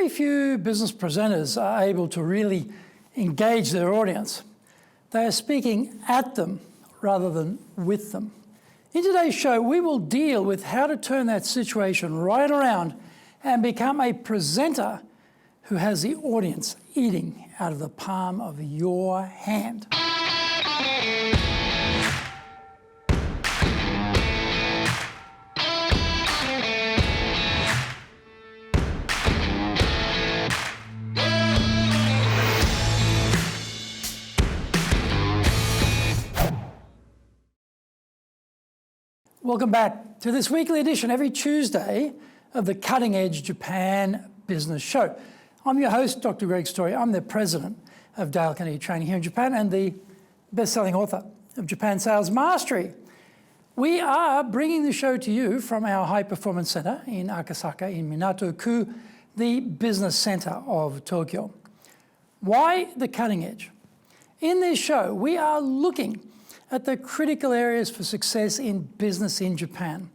Very few business presenters are able to really engage their audience. They are speaking at them rather than with them. In today's show, we will deal with how to turn that situation right around and become a presenter who has the audience eating out of the palm of your hand. Welcome back to this weekly edition every Tuesday of the Cutting Edge Japan Business Show. I'm your host, Dr. Greg Story. I'm the president of Dale Carnegie Training here in Japan and the best-selling author of Japan Sales Mastery. We are bringing the show to you from our High Performance Center in Akasaka in Minato-ku, the business center of Tokyo. Why the cutting edge? In this show, we are looking at the critical areas for success in business in Japan.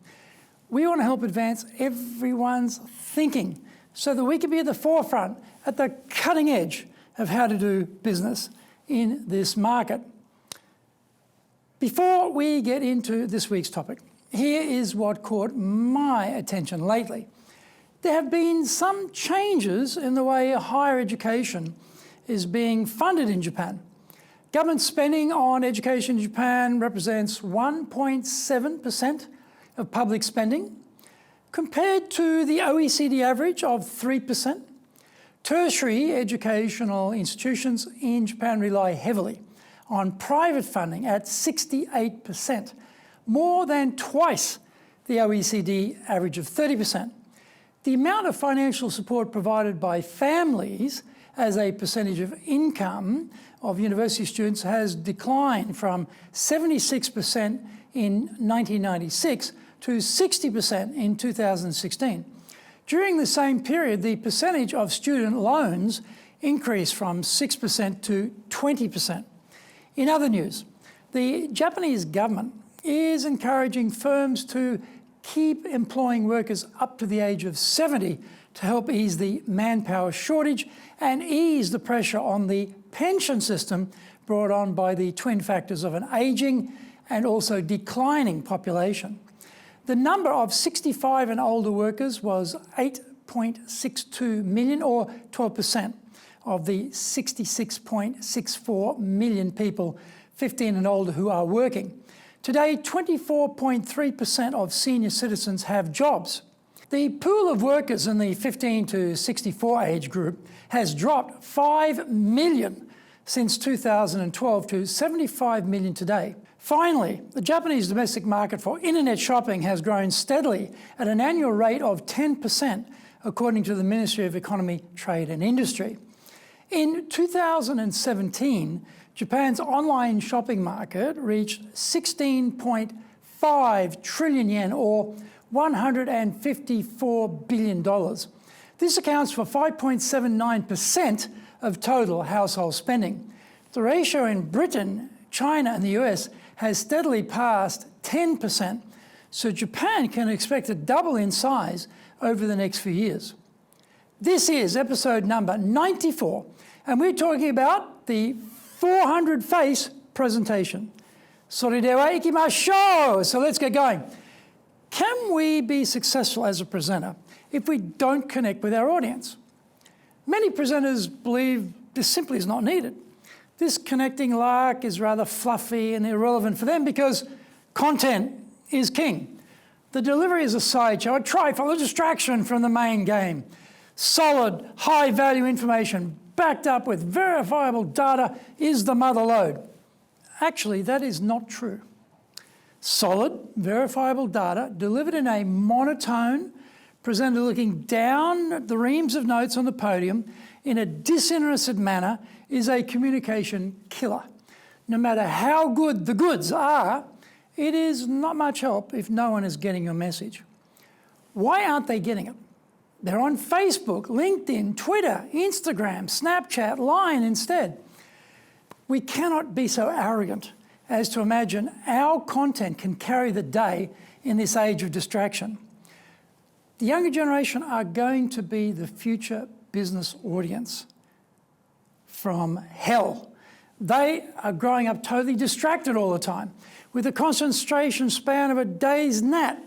We want to help advance everyone's thinking so that we can be at the forefront, at the cutting edge of how to do business in this market. Before we get into this week's topic, here is what caught my attention lately. There have been some changes in the way higher education is being funded in Japan. Government spending on education in Japan represents 1.7% of public spending, compared to the OECD average of 3%. Tertiary educational institutions in Japan rely heavily on private funding at 68%, more than twice the OECD average of 30%. The amount of financial support provided by families as a percentage of income of university students has declined from 76% in 1996 to 60% in 2016. During the same period, the percentage of student loans increased from 6% to 20%. In other news, the Japanese government is encouraging firms to keep employing workers up to the age of 70 to help ease the manpower shortage and ease the pressure on the pension system brought on by the twin factors of an aging and also declining population. The number of 65 and older workers was 8.62 million, or 12% of the 66.64 million people 15 and older who are working. Today, 24.3% of senior citizens have jobs. The pool of workers in the 15 to 64 age group has dropped 5 million since 2012 to 75 million today. Finally, the Japanese domestic market for internet shopping has grown steadily at an annual rate of 10%, according to the Ministry of Economy, Trade and Industry. In 2017, Japan's online shopping market reached 16.5 trillion yen, or $154 billion. This accounts for 5.79% of total household spending. The ratio in Britain, China and the US has steadily passed 10%, so Japan can expect to double in size over the next few years. This is episode number 94, and we're talking about the 400-face presentation. それでは行きましょう! So let's get going. Can we be successful as a presenter if we don't connect with our audience? Many presenters believe this simply is not needed. This connecting lark is rather fluffy and irrelevant for them because content is king. The delivery is a sideshow, a trifle, a distraction from the main game. Solid, high-value information backed up with verifiable data is the mother lode. Actually, that is not true. Solid, verifiable data delivered in a monotone, presenter looking down at the reams of notes on the podium in a disinterested manner is a communication killer. No matter how good the goods are, it is not much help if no one is getting your message. Why aren't they getting it? They're on Facebook, LinkedIn, Twitter, Instagram, Snapchat, Line instead. We cannot be so arrogant as to imagine our content can carry the day in this age of distraction. The younger generation are going to be the future business audience from hell. They are growing up totally distracted all the time, with a concentration span of a day's gnat.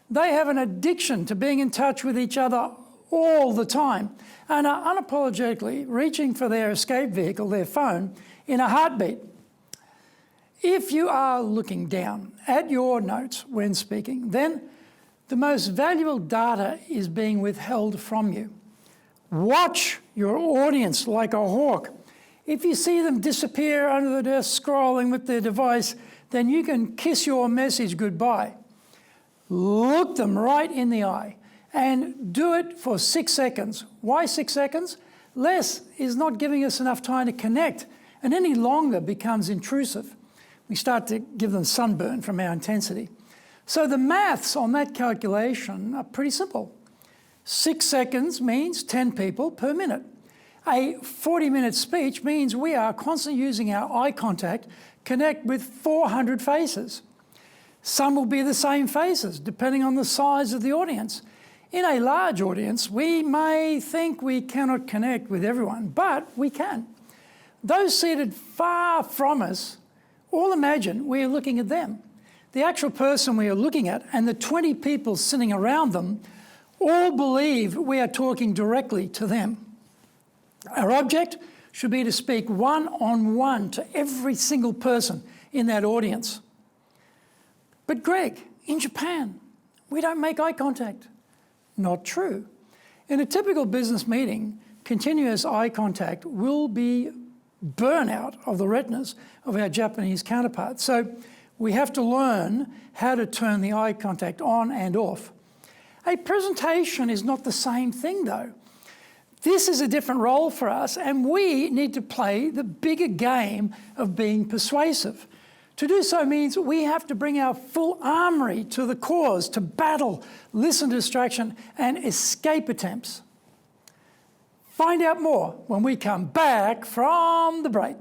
They have an addiction to being in touch with each other all the time and are unapologetically reaching for their escape vehicle, their phone, in a heartbeat. If you are looking down at your notes when speaking, then the most valuable data is being withheld from you. Watch your audience like a hawk. If you see them disappear under the desk scrolling with their device, then you can kiss your message goodbye. Look them right in the eye and do it for 6 seconds. Why 6 seconds? Less is not giving us enough time to connect, and any longer becomes intrusive. We start to give them sunburn from our intensity. So the maths on that calculation are pretty simple. 6 seconds means 10 people per minute. A 40-minute speech means we are constantly using our eye contact, connect with 400 faces. Some will be the same faces, depending on the size of the audience. In a large audience, we may think we cannot connect with everyone, but we can. Those seated far from us all imagine we are looking at them. The actual person we are looking at and the 20 people sitting around them all believe we are talking directly to them. Our object should be to speak one-on-one to every single person in that audience. But Greg, in Japan, we don't make eye contact. Not true. In a typical business meeting, continuous eye contact will be burnout of the retinas of our Japanese counterparts. So we have to learn how to turn the eye contact on and off. A presentation is not the same thing, though. This is a different role for us, and we need to play the bigger game of being persuasive. To do so means we have to bring our full armory to the cause, to battle, listen to distraction, and escape attempts. Find out more when we come back from the break.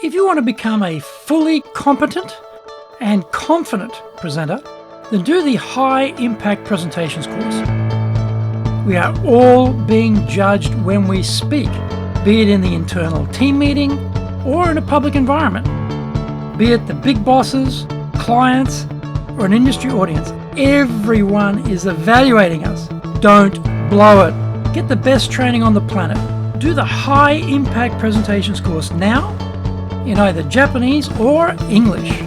If you want to become a fully competent and confident presenter, then do the High Impact Presentations course. We are all being judged when we speak, be it in the internal team meeting or in a public environment. Be it the big bosses, clients, or an industry audience, everyone is evaluating us. Don't blow it. Get the best training on the planet. Do the High Impact Presentations course now in either Japanese or English.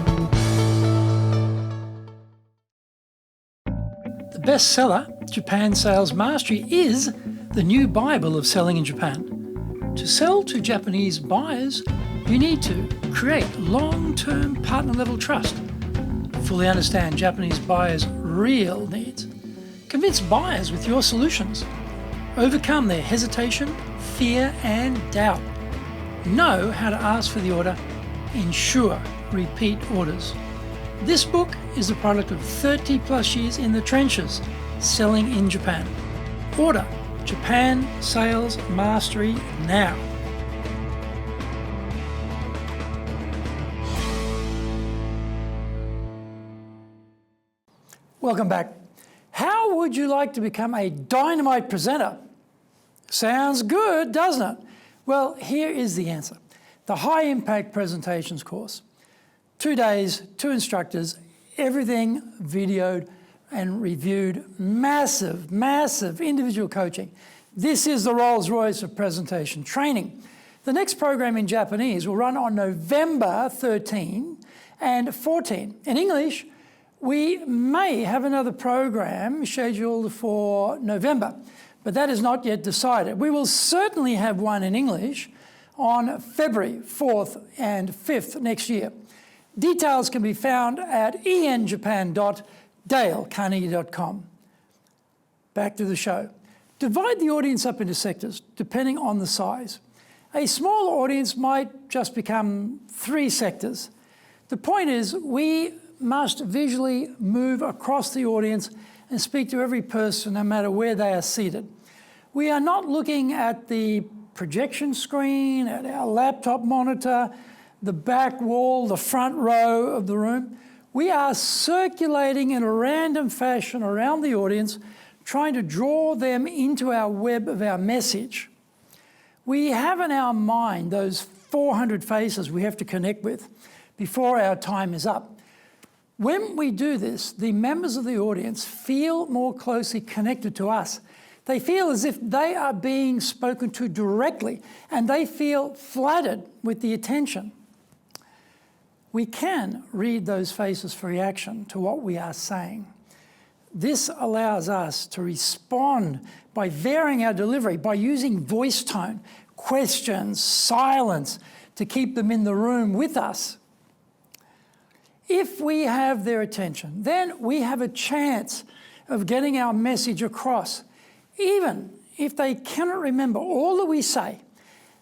The bestseller, Japan Sales Mastery, is the new Bible of selling in Japan. To sell to Japanese buyers, you need to create long-term partner-level trust, fully understand Japanese buyers' real needs, convince buyers with your solutions, overcome their hesitation, fear, and doubt, know how to ask for the order, ensure repeat orders. This book is the product of 30 plus years in the trenches selling in Japan. Order Japan Sales Mastery now. Welcome back. How would you like to become a dynamite presenter? Sounds good, doesn't it? Well, here is the answer. The High Impact Presentations course. 2 days, 2 instructors, everything videoed and reviewed. Massive, massive individual coaching. This is the Rolls-Royce of presentation training. The next program in Japanese will run on November 13 and 14. In English, we may have another program scheduled for November, but that is not yet decided. We will certainly have one in English on February 4th and 5th next year. Details can be found at enjapan.dalecarnegie.com. Back to the show. Divide the audience up into sectors, depending on the size. A small audience might just become 3 sectors. The point is, we must visually move across the audience and speak to every person no matter where they are seated. We are not looking at the projection screen, at our laptop monitor, the back wall, the front row of the room. We are circulating in a random fashion around the audience, trying to draw them into our web of our message. We have in our mind those 400 faces we have to connect with before our time is up. When we do this, the members of the audience feel more closely connected to us. They feel as if they are being spoken to directly, and they feel flattered with the attention. We can read those faces for reaction to what we are saying. This allows us to respond by varying our delivery, by using voice tone, questions, silence, to keep them in the room with us. If we have their attention, then we have a chance of getting our message across. Even if they cannot remember all that we say,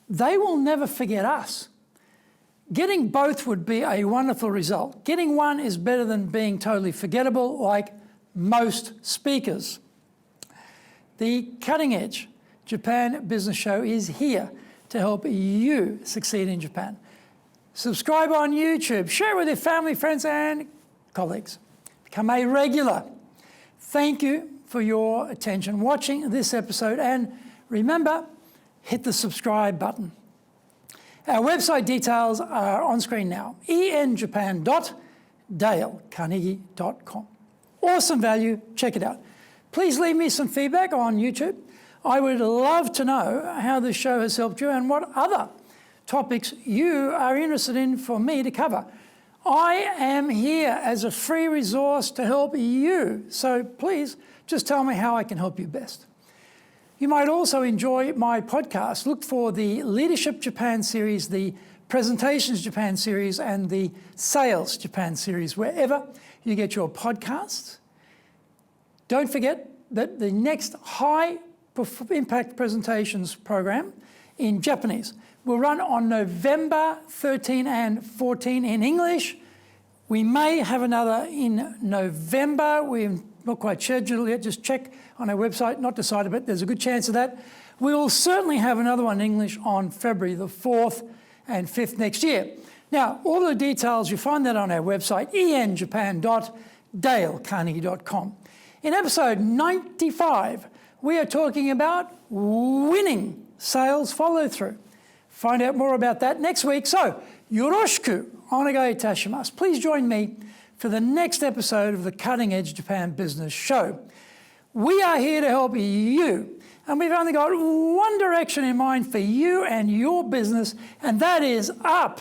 they will never forget us. Getting both would be a wonderful result. Getting one is better than being totally forgettable like most speakers. The Cutting Edge Japan Business Show is here to help you succeed in Japan. Subscribe on YouTube, share it with your family, friends, and colleagues. Become a regular. Thank you for your attention watching this episode, and remember, hit the subscribe button. Our website details are on screen now, enjapan.dalecarnegie.com. Awesome value, check it out. Please leave me some feedback on YouTube. I would love to know how this show has helped you and what other topics you are interested in for me to cover. I am here as a free resource to help you, so please just tell me how I can help you best. You might also enjoy my podcast. Look for the Leadership Japan series, the Presentations Japan series, and the Sales Japan series, wherever you get your podcasts. Don't forget that the next High Impact Presentations program in Japanese will run on November 13 and 14 in English. We may have another in November. We're not quite scheduled yet. Just check on our website. Not decided, but there's a good chance of that. We will certainly have another one in English on February the 4th and 5th next year. Now, all the details, you find that on our website, enjapan.dalecarnegie.com. In episode 95, we are talking about winning sales follow-through. Find out more about that next week. So, yoroshiku onegai itashimasu. Please join me for the next episode of the Cutting Edge Japan Business Show. We are here to help you, and we've only got one direction in mind for you and your business, and that is up.